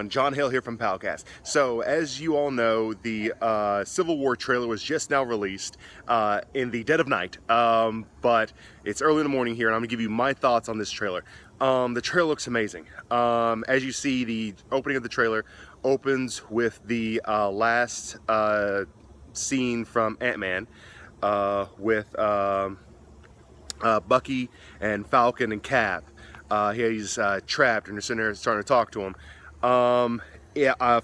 John Hale here from Palcast. So, as you all know, the Civil War trailer was just now released in the dead of night, but it's early in the morning here, and I'm going to give you my thoughts on this trailer. The trailer looks amazing. As you see, the opening of the trailer opens with the last scene from Ant-Man with Bucky and Falcon and Cap. He's trapped, and they're sitting there starting to talk to him.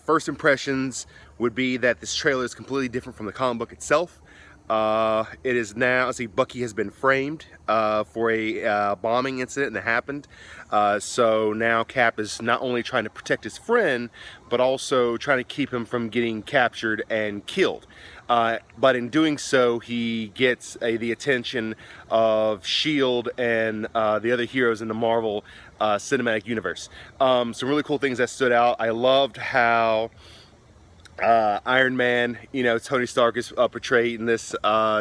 First impressions would be that this trailer is completely different from the comic book itself. It is now, Bucky has been framed for a bombing incident that happened. So now Cap is not only trying to protect his friend, but also trying to keep him from getting captured and killed. But in doing so, he gets the attention of S.H.I.E.L.D. and the other heroes in the Marvel cinematic universe. Some really cool things that stood out. I loved how Iron Man, Tony Stark is portrayed in this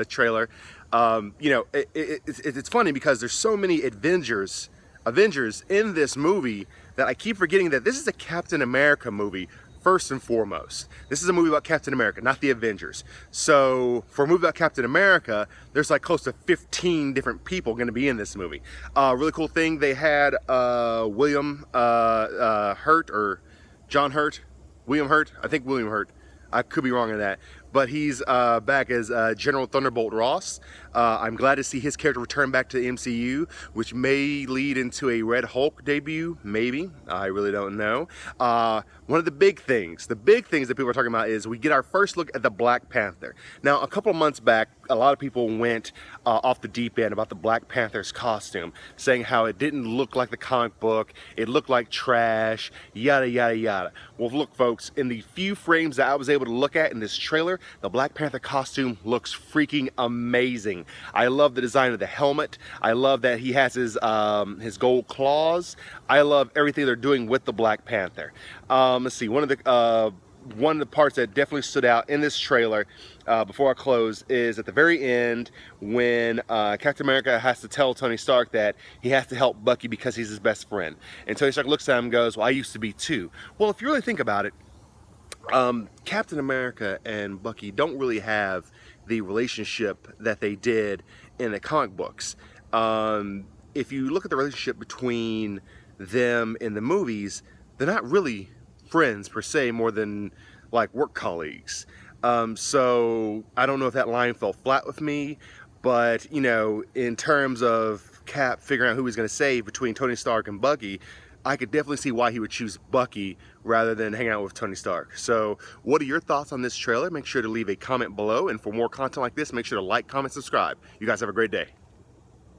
trailer. It's funny because there's so many Avengers in this movie that I keep forgetting that this is a Captain America movie. First and foremost, this is a movie about Captain America, not the Avengers. So for a movie about Captain America, there's like close to 15 different people going to be in this movie. Really cool thing, they had William Hurt or John Hurt, William Hurt, I think William Hurt. I could be wrong on that, but he's back as General Thunderbolt Ross. I'm glad to see his character return back to the MCU, which may lead into a Red Hulk debut, maybe. I really don't know. One of the big things that people are talking about is we get our first look at the Black Panther. Now, a couple of months back, a lot of people went off the deep end about the Black Panther's costume, saying how it didn't look like the comic book, it looked like trash, yada, yada, yada. Well, look, folks, in the few frames that I was able to look at in this trailer, the Black Panther costume looks freaking amazing. I love the design of the helmet. I love that he has his gold claws. I love everything they're doing with the Black Panther. Let's see, one of the parts that definitely stood out in this trailer, before I close, is at the very end when Captain America has to tell Tony Stark that he has to help Bucky because he's his best friend. And Tony Stark looks at him and goes, "Well, I used to be too." Well, if you really think about it, Captain America and Bucky don't really have the relationship that they did in the comic books. If you look at the relationship between them in the movies, they're not really friends per se, more than like work colleagues. So I don't know if that line fell flat with me, but in terms of Cap figuring out who he's going to save between Tony Stark and Bucky, I could definitely see why he would choose Bucky rather than hang out with Tony Stark. So what are your thoughts on this trailer? Make sure to leave a comment below, and for more content like this, make sure to like, comment, subscribe. You guys have a great day.